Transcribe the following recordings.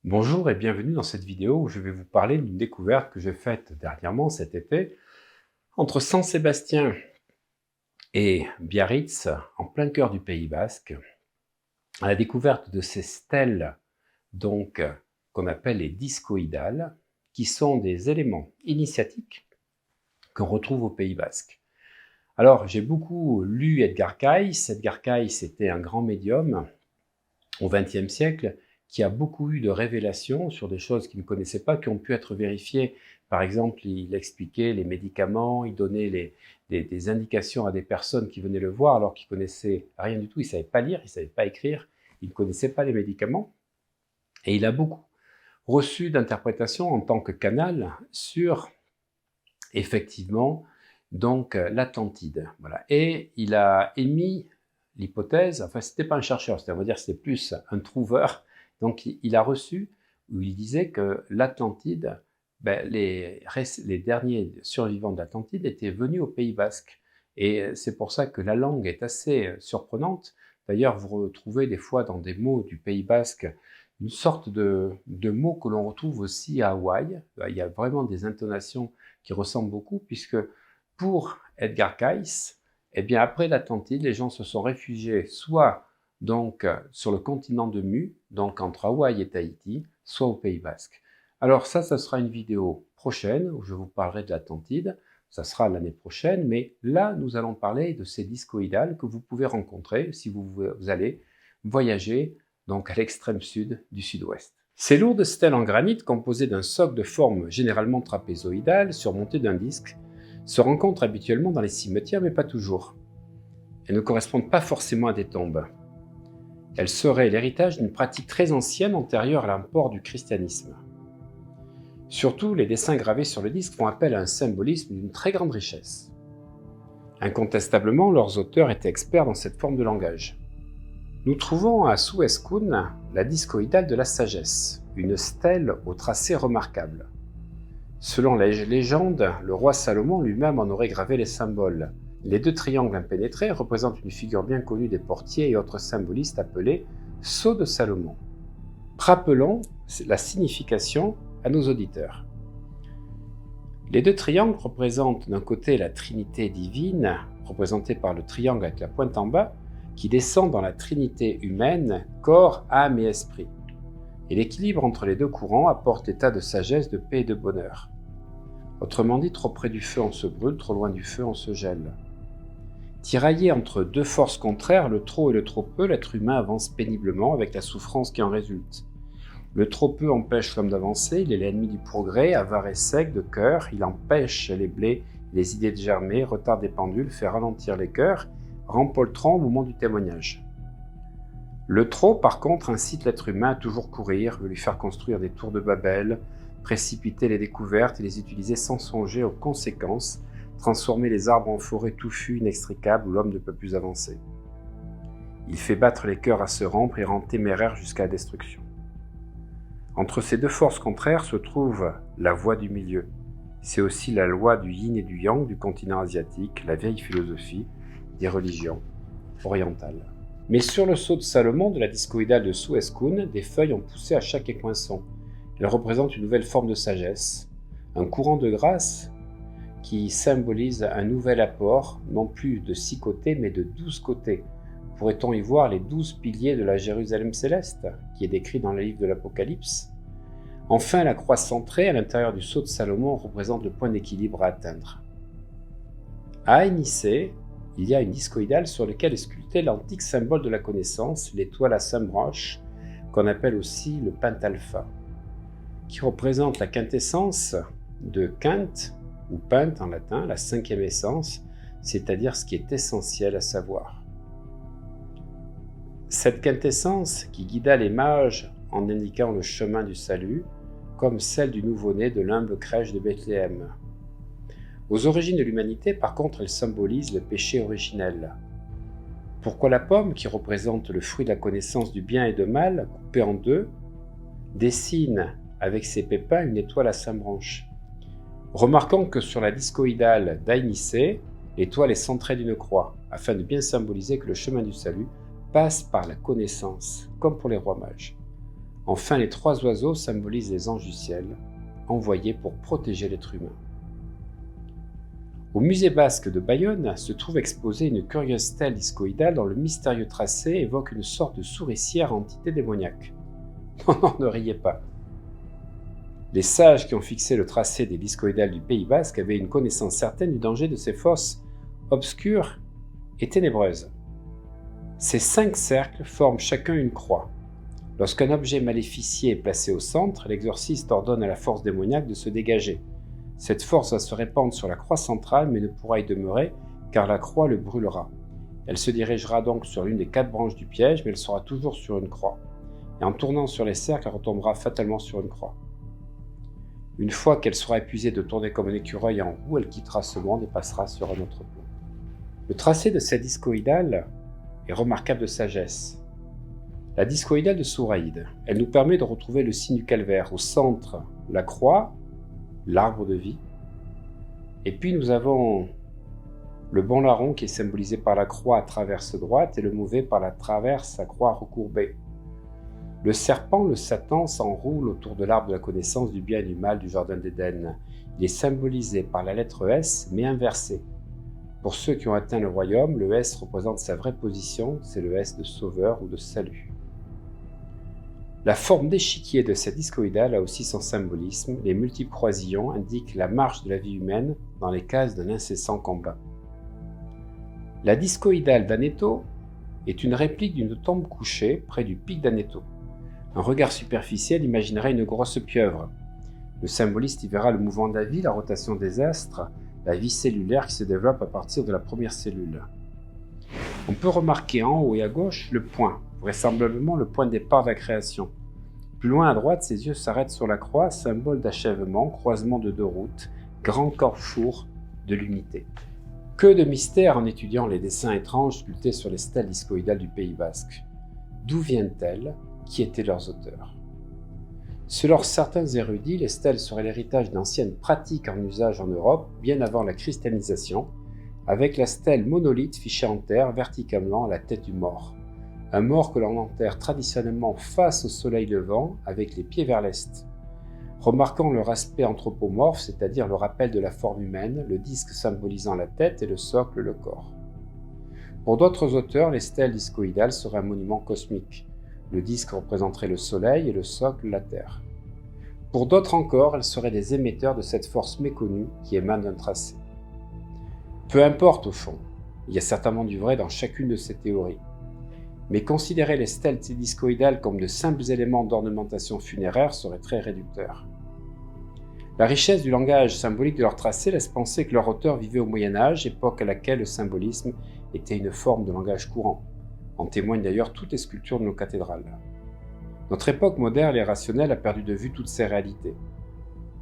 Bonjour et bienvenue dans cette vidéo où je vais vous parler d'une découverte que j'ai faite dernièrement cet été entre Saint-Sébastien et Biarritz, en plein cœur du Pays Basque, à la découverte de ces stèles donc qu'on appelle les discoïdales, qui sont des éléments initiatiques qu'on retrouve au Pays Basque. Alors j'ai beaucoup lu Edgar Cayce. Edgar Cayce était un grand médium au XXe siècle qui a beaucoup eu de révélations sur des choses qu'il ne connaissait pas, qui ont pu être vérifiées. Par exemple, il expliquait les médicaments, il donnait des indications à des personnes qui venaient le voir alors qu'ils ne connaissaient rien du tout, ils ne savaient pas lire, ils ne savaient pas écrire, ils ne connaissaient pas les médicaments. Et il a beaucoup reçu d'interprétations en tant que canal sur, effectivement, donc l'Atlantide. Voilà. Et il a émis l'hypothèse, enfin c'était pas un chercheur, on va dire que c'était plus un trouveur. Donc il a reçu, où il disait que l'Atlantide, les derniers survivants de l'Atlantide étaient venus au Pays Basque. Et c'est pour ça que la langue est assez surprenante. D'ailleurs, vous retrouvez des fois dans des mots du Pays Basque une sorte de mots que l'on retrouve aussi à Hawaï. Il y a vraiment des intonations qui ressemblent beaucoup, puisque pour Edgar Cayce, eh bien, après l'Atlantide, les gens se sont réfugiés soit donc sur le continent de Mu, donc entre Hawaï et Tahiti, soit au Pays Basque. Alors ça sera une vidéo prochaine où je vous parlerai de l'Atlantide. Ça sera l'année prochaine, mais là, nous allons parler de ces discoïdales que vous pouvez rencontrer si vous allez voyager donc à l'extrême sud du sud-ouest. Ces lourdes stèles en granit, composées d'un socle de forme généralement trapézoïdale, surmonté d'un disque, se rencontrent habituellement dans les cimetières, mais pas toujours. Elles ne correspondent pas forcément à des tombes. Elles seraient l'héritage d'une pratique très ancienne antérieure à l'import du christianisme. Surtout, les dessins gravés sur le disque font appel à un symbolisme d'une très grande richesse. Incontestablement, leurs auteurs étaient experts dans cette forme de langage. Nous trouvons à Suez-Kune la discoïdale de la sagesse, une stèle au tracé remarquable. Selon la légende, le roi Salomon lui-même en aurait gravé les symboles. Les deux triangles impénétrés représentent une figure bien connue des portiers et autres symbolistes appelée sceau de Salomon. Rappelons la signification à nos auditeurs. Les deux triangles représentent d'un côté la Trinité divine, représentée par le triangle avec la pointe en bas, qui descend dans la Trinité humaine, corps, âme et esprit. Et l'équilibre entre les deux courants apporte l'état de sagesse, de paix et de bonheur. Autrement dit, trop près du feu on se brûle, trop loin du feu on se gèle. Tiraillé entre deux forces contraires, le trop et le trop peu, l'être humain avance péniblement avec la souffrance qui en résulte. Le trop peu empêche l'homme d'avancer, il est l'ennemi du progrès, avare et sec de cœur, il empêche les blés, les idées de germer, retarde les pendules, fait ralentir les cœurs, rend poltron au moment du témoignage. Le trop, par contre, incite l'être humain à toujours courir, veut lui faire construire des tours de Babel, précipiter les découvertes et les utiliser sans songer aux conséquences, transformer les arbres en forêts touffues, inextricables, où l'homme ne peut plus avancer. Il fait battre les cœurs à se rompre et rend téméraire jusqu'à la destruction. Entre ces deux forces contraires se trouve la voie du milieu. C'est aussi la loi du yin et du yang du continent asiatique, la vieille philosophie des religions orientales. Mais sur le sceau de Salomon de la discoïdale de Suez-Kune, des feuilles ont poussé à chaque écoinçon. Elles représentent une nouvelle forme de sagesse, un courant de grâce qui symbolise un nouvel apport, non plus de 6 côtés, mais de 12 côtés. Pourrait-on y voir les 12 piliers de la Jérusalem céleste, qui est décrit dans le livre de l'Apocalypse? Enfin, la croix centrée à l'intérieur du sceau de Salomon représente le point d'équilibre à atteindre. À Nicée, il y a une discoïdale sur laquelle est sculpté l'antique symbole de la connaissance, l'étoile à 5 branches, qu'on appelle aussi le pentalpha, qui représente la quintessence de quinte, ou pent en latin, la 5e essence, c'est-à-dire ce qui est essentiel à savoir. Cette quintessence qui guida les mages en indiquant le chemin du salut, comme celle du nouveau-né de l'humble crèche de Bethléem. Aux origines de l'humanité, par contre, elle symbolise le péché originel. Pourquoi la pomme, qui représente le fruit de la connaissance du bien et du mal, coupée en deux, dessine avec ses pépins une étoile à 5 branches? Remarquons que sur la discoïdale d'Aïnicée, l'étoile est centrée d'une croix, afin de bien symboliser que le chemin du salut passe par la connaissance, comme pour les rois mages. Enfin, les 3 oiseaux symbolisent les anges du ciel, envoyés pour protéger l'être humain. Au musée basque de Bayonne se trouve exposée une curieuse stèle discoïdale dont le mystérieux tracé évoque une sorte de souricière entité démoniaque. Non, ne riez pas. Les sages qui ont fixé le tracé des discoïdales du Pays basque avaient une connaissance certaine du danger de ces fosses obscures et ténébreuses. Ces 5 cercles forment chacun une croix. Lorsqu'un objet maléficié est placé au centre, l'exorciste ordonne à la force démoniaque de se dégager. Cette force va se répandre sur la croix centrale mais ne pourra y demeurer car la croix le brûlera. Elle se dirigera donc sur l'une des 4 branches du piège mais elle sera toujours sur une croix. Et en tournant sur les cercles, elle retombera fatalement sur une croix. Une fois qu'elle sera épuisée de tourner comme un écureuil en roue, elle quittera ce monde et passera sur un autre plan. Le tracé de cette discoïdale est remarquable de sagesse. La discoïdale de Souraïd, elle nous permet de retrouver le signe du calvaire. Au centre, la croix, l'arbre de vie. Et puis nous avons le bon larron qui est symbolisé par la croix à traverse droite et le mauvais par la traverse à croix recourbée. Le serpent, le Satan, s'enroule autour de l'arbre de la connaissance du bien et du mal du Jardin d'Éden. Il est symbolisé par la lettre S, mais inversée. Pour ceux qui ont atteint le royaume, le S représente sa vraie position, c'est le S de sauveur ou de salut. La forme d'échiquier de cette discoïdale a aussi son symbolisme. Les multiples croisillons indiquent la marche de la vie humaine dans les cases d'un incessant combat. La discoïdale d'Aneto est une réplique d'une tombe couchée près du pic d'Aneto. Un regard superficiel imaginerait une grosse pieuvre. Le symboliste y verra le mouvement de la vie, la rotation des astres, la vie cellulaire qui se développe à partir de la première cellule. On peut remarquer en haut et à gauche le point, vraisemblablement le point de départ de la création. Plus loin à droite, ses yeux s'arrêtent sur la croix, symbole d'achèvement, croisement de 2 routes, grand carrefour de l'unité. Que de mystère en étudiant les dessins étranges sculptés sur les stèles discoïdales du Pays basque. D'où viennent-elles? Qui étaient leurs auteurs? Selon certains érudits, les stèles seraient l'héritage d'anciennes pratiques en usage en Europe, bien avant la christianisation, avec la stèle monolithe fichée en terre verticalement à la tête du mort. Un mort que l'on enterre traditionnellement face au soleil levant, avec les pieds vers l'est. Remarquant leur aspect anthropomorphe, c'est-à-dire le rappel de la forme humaine, le disque symbolisant la tête et le socle le corps. Pour d'autres auteurs, les stèles discoïdales seraient un monument cosmique. Le disque représenterait le soleil et le socle la terre. Pour d'autres encore, elles seraient des émetteurs de cette force méconnue qui émane d'un tracé. Peu importe au fond, il y a certainement du vrai dans chacune de ces théories. Mais considérer les stèles discoïdales comme de simples éléments d'ornementation funéraire serait très réducteur. La richesse du langage symbolique de leur tracé laisse penser que leur auteur vivait au Moyen-Âge, époque à laquelle le symbolisme était une forme de langage courant. En témoignent d'ailleurs toutes les sculptures de nos cathédrales. Notre époque moderne et rationnelle a perdu de vue toutes ces réalités.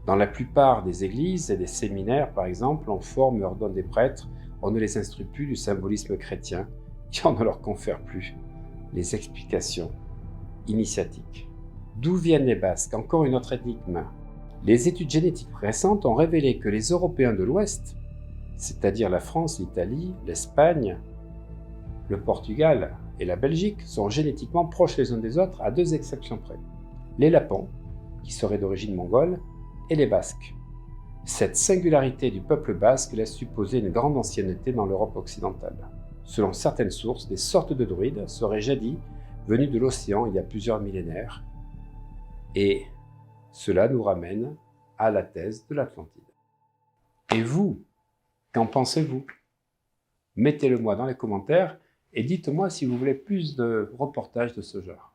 Dans la plupart des églises et des séminaires, par exemple, on forme et ordonne des prêtres, on ne les instruit plus du symbolisme chrétien, et on ne leur confère plus les explications initiatiques. D'où viennent les Basques? Encore une autre énigme. Les études génétiques récentes ont révélé que les Européens de l'Ouest, c'est-à-dire la France, l'Italie, l'Espagne, le Portugal et la Belgique, sont génétiquement proches les uns des autres à 2 exceptions près. Les Lapons, qui seraient d'origine mongole, et les Basques. Cette singularité du peuple basque laisse supposer une grande ancienneté dans l'Europe occidentale. Selon certaines sources, des sortes de druides seraient jadis venus de l'océan il y a plusieurs millénaires, et cela nous ramène à la thèse de l'Atlantide. Et vous, qu'en pensez-vous? Mettez-le moi dans les commentaires et dites-moi si vous voulez plus de reportages de ce genre.